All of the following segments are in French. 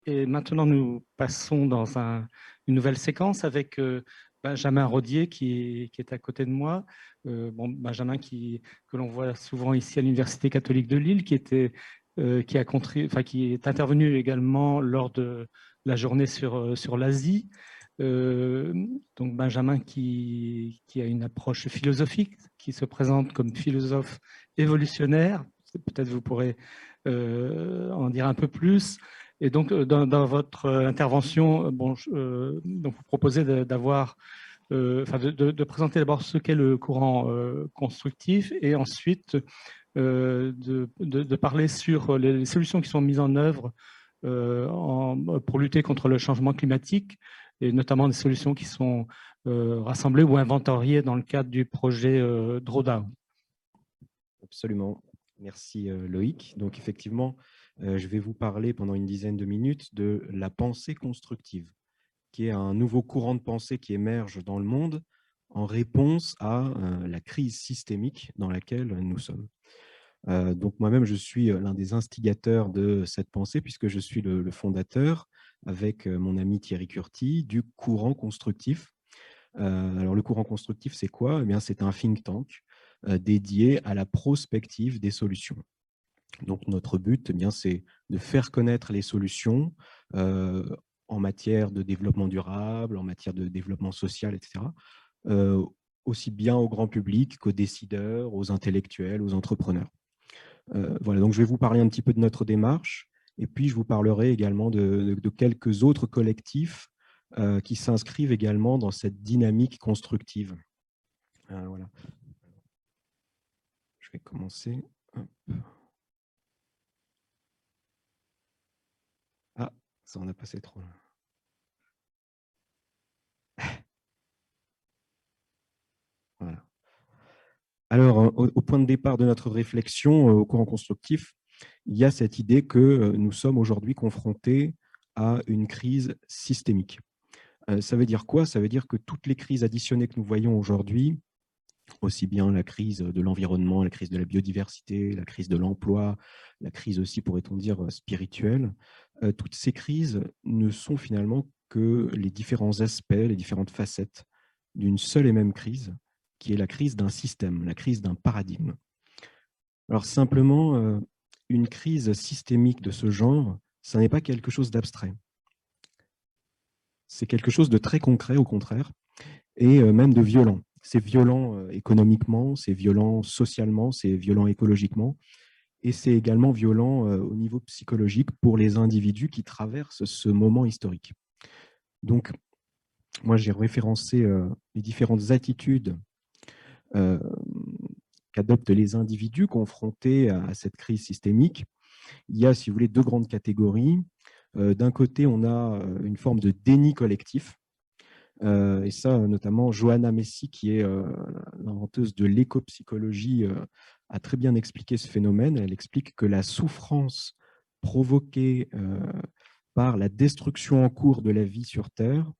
Et maintenant, nous passons dans une nouvelle séquence avec Benjamin Rodier qui est à côté de moi. Benjamin que l'on voit souvent ici à l'Université catholique de Lille, qui est intervenu également lors de la journée sur l'Asie. Euh, donc Benjamin qui a une approche philosophique, qui se présente comme philosophe évolutionnaire. Peut-être vous pourrez en dire un peu plus. Et donc, dans votre intervention, donc vous proposez d'avoir, de présenter d'abord ce qu'est le courant constructif et ensuite de parler sur les solutions qui sont mises en œuvre pour lutter contre le changement climatique et notamment des solutions qui sont rassemblées ou inventoriées dans le cadre du projet Drawdown. Absolument. Merci Loïc. Donc effectivement, je vais vous parler pendant une dizaine de minutes de la pensée constructive, qui est un nouveau courant de pensée qui émerge dans le monde en réponse à la crise systémique dans laquelle nous sommes. Donc moi-même, je suis l'un des instigateurs de cette pensée, puisque je suis le fondateur, avec mon ami Thierry Curti, du courant constructif. Alors le courant constructif, c'est quoi? Eh bien, c'est un think tank dédié à la prospective des solutions. Donc notre but, eh bien, c'est de faire connaître les solutions en matière de développement durable, en matière de développement social, etc., aussi bien au grand public qu'aux décideurs, aux intellectuels, aux entrepreneurs. Voilà, donc je vais vous parler un petit peu de notre démarche, et puis je vous parlerai également de quelques autres collectifs qui s'inscrivent également dans cette dynamique constructive. Voilà. Je vais commencer. Hop. Ah, ça en a passé trop. Voilà. Alors, au point de départ de notre réflexion au courant constructif, il y a cette idée que nous sommes aujourd'hui confrontés à une crise systémique. Ça veut dire quoi? Ça veut dire que toutes les crises additionnées que nous voyons aujourd'hui, aussi bien la crise de l'environnement, la crise de la biodiversité, la crise de l'emploi, la crise aussi, pourrait-on dire, spirituelle, toutes ces crises ne sont finalement que les différents aspects, les différentes facettes d'une seule et même crise, qui est la crise d'un système, la crise d'un paradigme. Alors simplement, une crise systémique de ce genre, ça n'est pas quelque chose d'abstrait. C'est quelque chose de très concret, au contraire, et même de violent. C'est violent économiquement, c'est violent socialement, c'est violent écologiquement, et c'est également violent au niveau psychologique pour les individus qui traversent ce moment historique. Donc, moi, j'ai référencé les différentes attitudes qu'adoptent les individus confrontés à cette crise systémique. Il y a, si vous voulez, deux grandes catégories. D'un côté, on a une forme de déni collectif, et ça, notamment, Johanna Messi, qui est l'inventeuse de l'éco-psychologie, a très bien expliqué ce phénomène. Elle explique que la souffrance provoquée par la destruction en cours de la vie sur Terre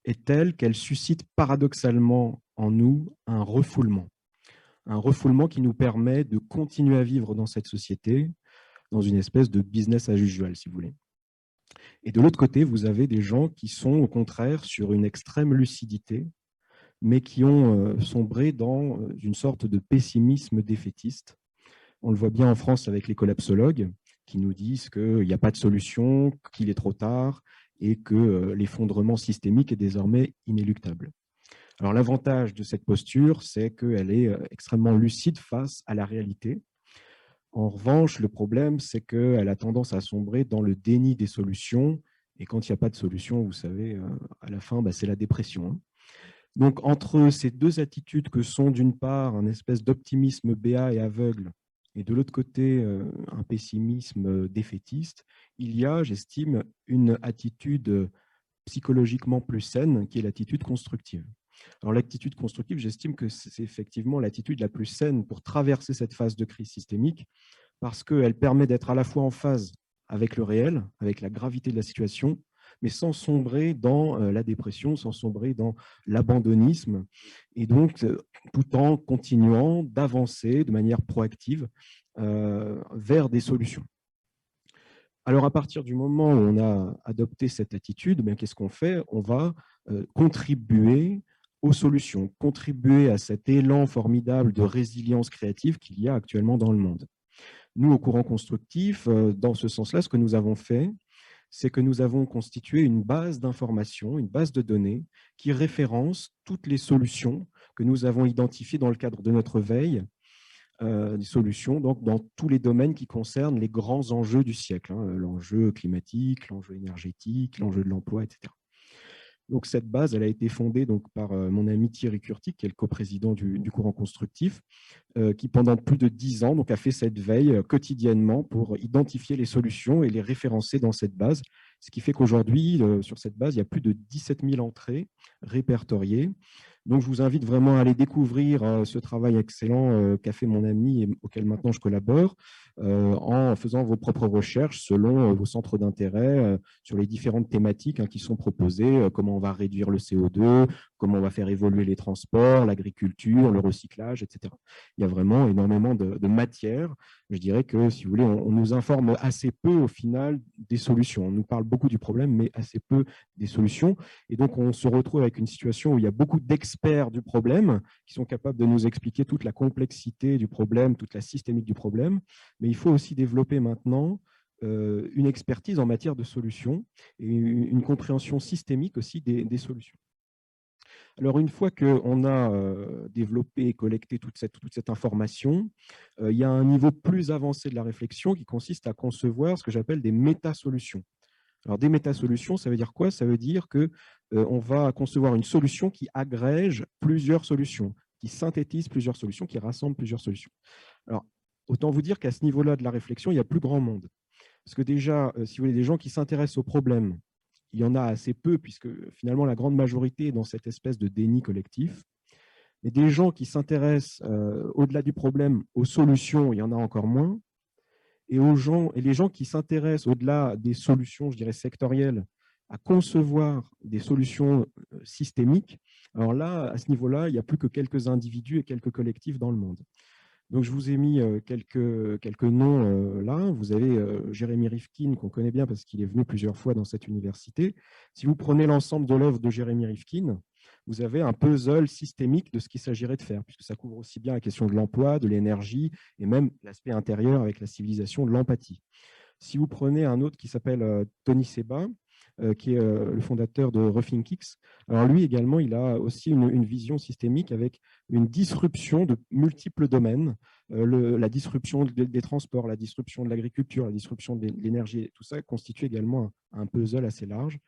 est telle qu'elle suscite paradoxalement en nous un refoulement qui nous permet de continuer à vivre dans cette société, dans une espèce de business as usual, si vous voulez. Et de l'autre côté, vous avez des gens qui sont au contraire sur une extrême lucidité, mais qui ont sombré dans une sorte de pessimisme défaitiste. On le voit bien en France avec les collapsologues qui nous disent qu'il n'y a pas de solution, qu'il est trop tard et que l'effondrement systémique est désormais inéluctable. Alors l'avantage de cette posture, c'est qu'elle est extrêmement lucide face à la réalité. En revanche, le problème, c'est qu'elle a tendance à sombrer dans le déni des solutions. Et quand il n'y a pas de solution, vous savez, à la fin, c'est la dépression. Donc, entre ces deux attitudes que sont d'une part un espèce d'optimisme béat et aveugle, et de l'autre côté un pessimisme défaitiste, il y a, j'estime, une attitude psychologiquement plus saine, qui est l'attitude constructive. Alors, l'attitude constructive, j'estime que c'est effectivement l'attitude la plus saine pour traverser cette phase de crise systémique, parce qu'elle permet d'être à la fois en phase avec le réel, avec la gravité de la situation, mais sans sombrer dans la dépression, sans sombrer dans l'abandonnisme, et donc tout en continuant d'avancer de manière proactive vers des solutions. Alors, à partir du moment où on a adopté cette attitude, qu'est-ce qu'on fait? On va contribuer aux solutions, contribuer à cet élan formidable de résilience créative qu'il y a actuellement dans le monde. Nous, au courant constructif, dans ce sens-là, ce que nous avons fait, c'est que nous avons constitué une base d'informations, une base de données qui référence toutes les solutions que nous avons identifiées dans le cadre de notre veille, des solutions donc, dans tous les domaines qui concernent les grands enjeux du siècle, l'enjeu climatique, l'enjeu énergétique, l'enjeu de l'emploi, etc. Donc, cette base, elle a été fondée donc, par mon ami Thierry Curtic, qui est le coprésident du courant constructif, qui pendant plus de 10 ans donc, a fait cette veille quotidiennement pour identifier les solutions et les référencer dans cette base. Ce qui fait qu'aujourd'hui, sur cette base, il y a plus de 17 000 entrées répertoriées. Donc, je vous invite vraiment à aller découvrir ce travail excellent qu'a fait mon ami et auquel maintenant je collabore, en faisant vos propres recherches selon vos centres d'intérêt sur les différentes thématiques qui sont proposées, comment on va réduire le CO2, comment on va faire évoluer les transports, l'agriculture, le recyclage, etc. Il y a vraiment énormément de matière. Je dirais que, si vous voulez, on nous informe assez peu au final des solutions. On nous parle beaucoup du problème, mais assez peu des solutions. Et donc, on se retrouve avec une situation où il y a beaucoup d'experts du problème qui sont capables de nous expliquer toute la complexité du problème, toute la systémique du problème. Mais il faut aussi développer maintenant une expertise en matière de solutions et une compréhension systémique aussi des solutions. Alors, une fois qu'on a développé et collecté toute cette information, il y a un niveau plus avancé de la réflexion qui consiste à concevoir ce que j'appelle des méta-solutions. Alors, des méta-solutions, ça veut dire quoi? Ça veut dire qu'on va concevoir une solution qui agrège plusieurs solutions, qui synthétise plusieurs solutions, qui rassemble plusieurs solutions. Alors, autant vous dire qu'à ce niveau-là de la réflexion, il y a plus grand monde. Parce que déjà, si vous voulez, des gens qui s'intéressent au problème, il y en a assez peu, puisque finalement, la grande majorité est dans cette espèce de déni collectif. Mais des gens qui s'intéressent, au-delà du problème, aux solutions, il y en a encore moins. Et les gens qui s'intéressent, au-delà des solutions, je dirais, sectorielles, à concevoir des solutions systémiques, alors là, à ce niveau-là, il n'y a plus que quelques individus et quelques collectifs dans le monde. Donc, je vous ai mis quelques noms là. Vous avez Jérémy Rifkin, qu'on connaît bien parce qu'il est venu plusieurs fois dans cette université. Si vous prenez l'ensemble de l'œuvre de Jérémy Rifkin, vous avez un puzzle systémique de ce qu'il s'agirait de faire, puisque ça couvre aussi bien la question de l'emploi, de l'énergie, et même l'aspect intérieur avec la civilisation de l'empathie. Si vous prenez un autre qui s'appelle Tony Seba, qui est le fondateur de ReThinkX. Alors lui également, il a aussi une vision systémique avec une disruption de multiples domaines, la disruption des transports, la disruption de l'agriculture, la disruption de l'énergie, tout ça constitue également un puzzle assez large.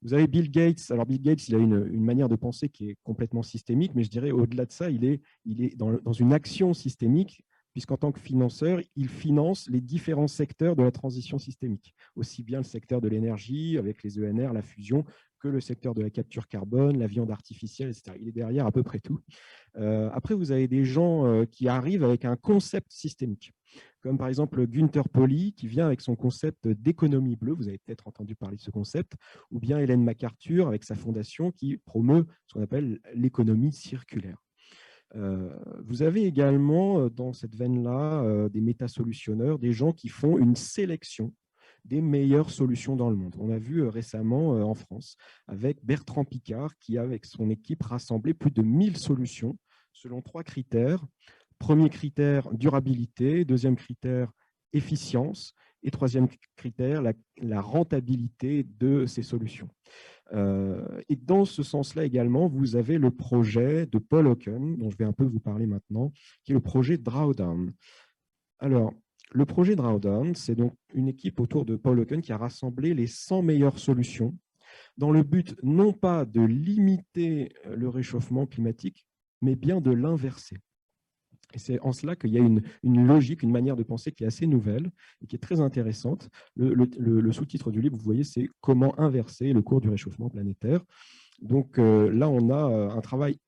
Vous avez Bill Gates. Alors Bill Gates, il a une manière de penser qui est complètement systémique, mais je dirais au-delà de ça, il est dans une action systémique, puisqu'en tant que financeur, il finance les différents secteurs de la transition systémique, aussi bien le secteur de l'énergie, avec les ENR, la fusion, que le secteur de la capture carbone, la viande artificielle, etc. Il est derrière à peu près tout. Après, vous avez des gens qui arrivent avec un concept systémique, comme par exemple Günther Pauli, qui vient avec son concept d'économie bleue, vous avez peut-être entendu parler de ce concept, ou bien Hélène MacArthur avec sa fondation qui promeut ce qu'on appelle l'économie circulaire. Vous avez également dans cette veine-là des métasolutionneurs, des gens qui font une sélection des meilleures solutions dans le monde. On a vu récemment en France avec Bertrand Piccard qui, avec son équipe, rassemblé plus de 1000 solutions selon 3 critères. Premier critère, durabilité. Deuxième critère, efficience. Et troisième critère, la rentabilité de ces solutions. Et dans ce sens-là également, vous avez le projet de Paul Hawken, dont je vais un peu vous parler maintenant, qui est le projet Drawdown. Alors, le projet Drawdown, c'est donc une équipe autour de Paul Hawken qui a rassemblé les 100 meilleures solutions dans le but non pas de limiter le réchauffement climatique, mais bien de l'inverser. Et c'est en cela qu'il y a une logique, une manière de penser qui est assez nouvelle et qui est très intéressante. Le sous-titre du livre, vous voyez, c'est « Comment inverser le cours du réchauffement planétaire ». Donc là, on a un travail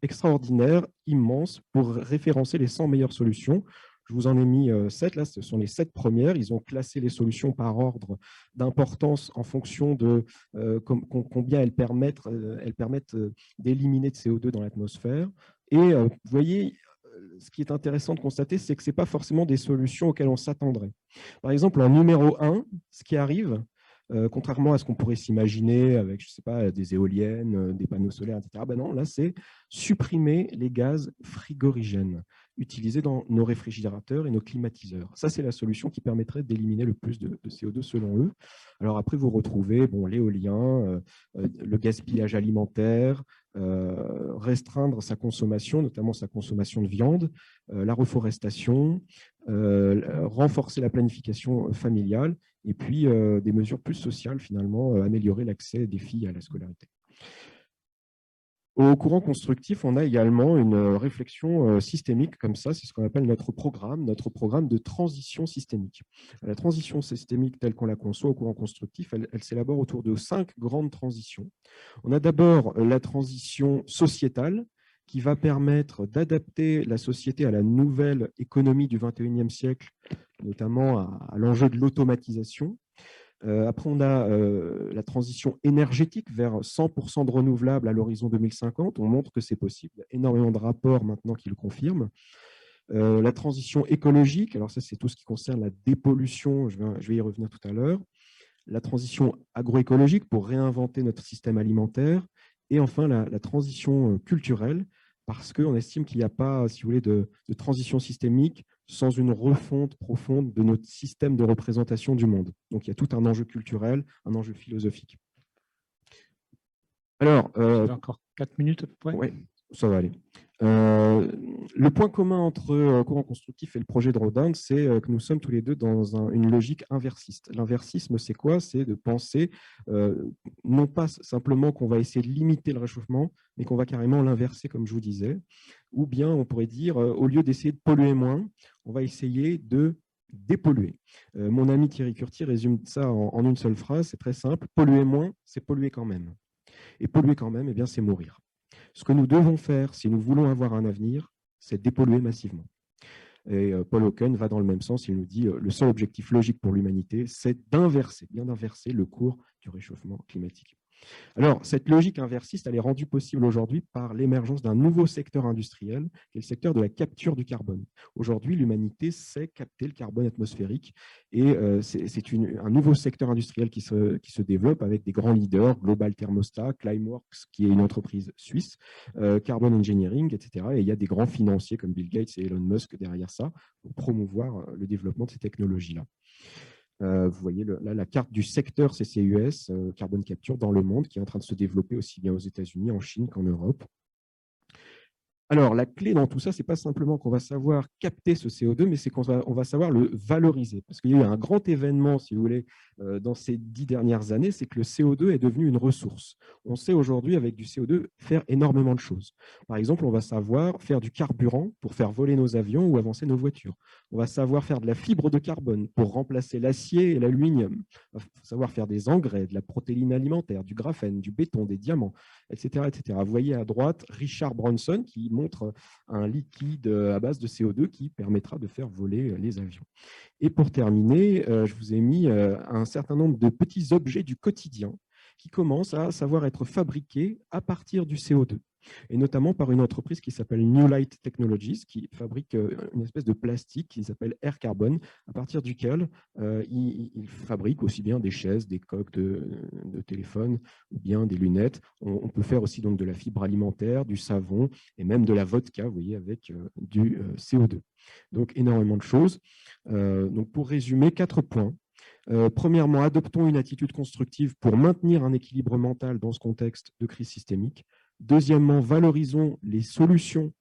extraordinaire, immense, pour référencer les 100 meilleures solutions. Je vous en ai mis 7, là, ce sont les 7 premières. Ils ont classé les solutions par ordre d'importance en fonction de combien elles permettent d'éliminer de CO2 dans l'atmosphère. Et vous voyez, ce qui est intéressant de constater, c'est que ce n'est pas forcément des solutions auxquelles on s'attendrait. Par exemple, en numéro 1, ce qui arrive, contrairement à ce qu'on pourrait s'imaginer avec, je sais pas, des éoliennes, des panneaux solaires, etc. Ben non, là, c'est supprimer les gaz frigorigènes utilisés dans nos réfrigérateurs et nos climatiseurs. Ça, c'est la solution qui permettrait d'éliminer le plus de CO2 selon eux. Alors après, vous retrouvez l'éolien, le gaspillage alimentaire, restreindre sa consommation, notamment sa consommation de viande, la reforestation, renforcer la planification familiale, et puis des mesures plus sociales, finalement, améliorer l'accès des filles à la scolarité. Au courant constructif, on a également une réflexion systémique comme ça, c'est ce qu'on appelle notre programme de transition systémique. La transition systémique telle qu'on la conçoit au courant constructif, elle s'élabore autour de 5 grandes transitions. On a d'abord la transition sociétale, qui va permettre d'adapter la société à la nouvelle économie du 21e siècle, notamment à l'enjeu de l'automatisation. Après, on a la transition énergétique vers 100% de renouvelables à l'horizon 2050. On montre que c'est possible. Il y a énormément de rapports maintenant qui le confirment. La transition écologique, alors ça, c'est tout ce qui concerne la dépollution. Je vais y revenir tout à l'heure. La transition agroécologique pour réinventer notre système alimentaire. Et enfin, la transition culturelle, parce qu'on estime qu'il n'y a pas, si vous voulez, de transition systémique sans une refonte profonde de notre système de représentation du monde. Donc, il y a tout un enjeu culturel, un enjeu philosophique. Alors, encore 4 minutes à peu près. Oui, ça va aller. Le point commun entre courant constructif et le projet de Rodin, c'est que nous sommes tous les deux dans une logique inversiste. L'inversisme, c'est quoi? C'est de penser non pas simplement qu'on va essayer de limiter le réchauffement, mais qu'on va carrément l'inverser, comme je vous disais. Ou bien, on pourrait dire, au lieu d'essayer de polluer moins, on va essayer de dépolluer. Mon ami Thierry Curti résume ça en une seule phrase, c'est très simple. Polluer moins, c'est polluer quand même. Et polluer quand même, eh bien, c'est mourir. Ce que nous devons faire, si nous voulons avoir un avenir, c'est dépolluer massivement. Et Paul Hawken va dans le même sens, il nous dit le seul objectif logique pour l'humanité, c'est d'inverser, bien d'inverser le cours du réchauffement climatique. Alors, cette logique inversiste, elle est rendue possible aujourd'hui par l'émergence d'un nouveau secteur industriel, qui est le secteur de la capture du carbone. Aujourd'hui, l'humanité sait capter le carbone atmosphérique et c'est un nouveau secteur industriel qui se développe avec des grands leaders, Global Thermostat, Climeworks, qui est une entreprise suisse, Carbon Engineering, etc. Et il y a des grands financiers comme Bill Gates et Elon Musk derrière ça pour promouvoir le développement de ces technologies-là. Vous voyez là la carte du secteur CCUS, carbone capture, dans le monde, qui est en train de se développer aussi bien aux États-Unis, en Chine qu'en Europe. Alors, la clé dans tout ça, ce n'est pas simplement qu'on va savoir capter ce CO2, mais c'est qu'on va savoir le valoriser. Parce qu'il y a eu un grand événement, si vous voulez, dans ces 10 dernières années, c'est que le CO2 est devenu une ressource. On sait aujourd'hui, avec du CO2, faire énormément de choses. Par exemple, on va savoir faire du carburant pour faire voler nos avions ou avancer nos voitures. On va savoir faire de la fibre de carbone pour remplacer l'acier et l'aluminium. On va savoir faire des engrais, de la protéine alimentaire, du graphène, du béton, des diamants, etc., etc. Vous voyez à droite Richard Branson qui montre un liquide à base de CO2 qui permettra de faire voler les avions. Et pour terminer, je vous ai mis un certain nombre de petits objets du quotidien qui commencent à savoir être fabriqués à partir du CO2. Et notamment par une entreprise qui s'appelle New Light Technologies, qui fabrique une espèce de plastique qui s'appelle Air Carbon, à partir duquel il fabrique aussi bien des chaises, des coques de téléphone, ou bien des lunettes. On peut faire aussi donc de la fibre alimentaire, du savon, et même de la vodka, vous voyez, avec du CO2. Donc, énormément de choses. Donc, pour résumer, 4 points. Premièrement, adoptons une attitude constructive pour maintenir un équilibre mental dans ce contexte de crise systémique. Deuxièmement, valorisons les solutions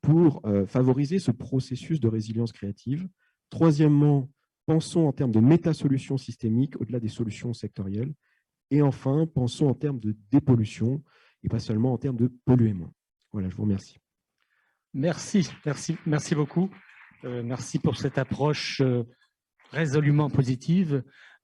pour favoriser ce processus de résilience créative. Troisièmement, pensons en termes de méta-solutions systémiques au-delà des solutions sectorielles. Et enfin, pensons en termes de dépollution et pas seulement en termes de polluer moins. Voilà, je vous remercie. Merci beaucoup. Merci pour cette approche résolument positive.